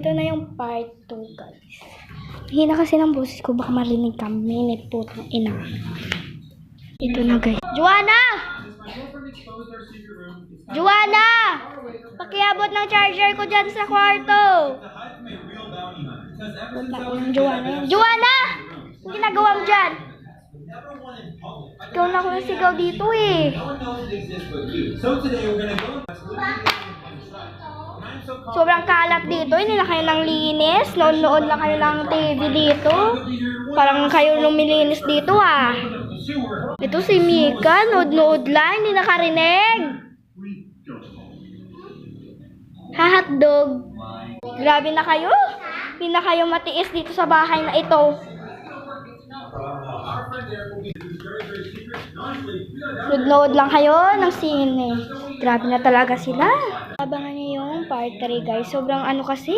ito na yung part 2, guys. Hina kasi ng boses ko, baka marinig kami ni putang ina. Ito na, guys. Joanna! Joanna! Pakiabot ng charger ko dyan sa kwarto. Joanna! Joanna! Ang ginagawa mo dyan? Ikaw na ako yung sigaw dito eh. Sobrang kalat dito. Hindi na kayo nang linis. Noon-noon lang kayo ng TV dito. Parang kayo lumilinis dito ah. Ito si Mika. Nood-nood lang. Hindi nakarinig. Hotdog. Grabe na kayo. Hindi na kayo matiis dito sa bahay na ito. Nood-nood lang kayo ng sine. Grabe na talaga sila. Abangan niyo yung part 3, guys. Sobrang ano kasi.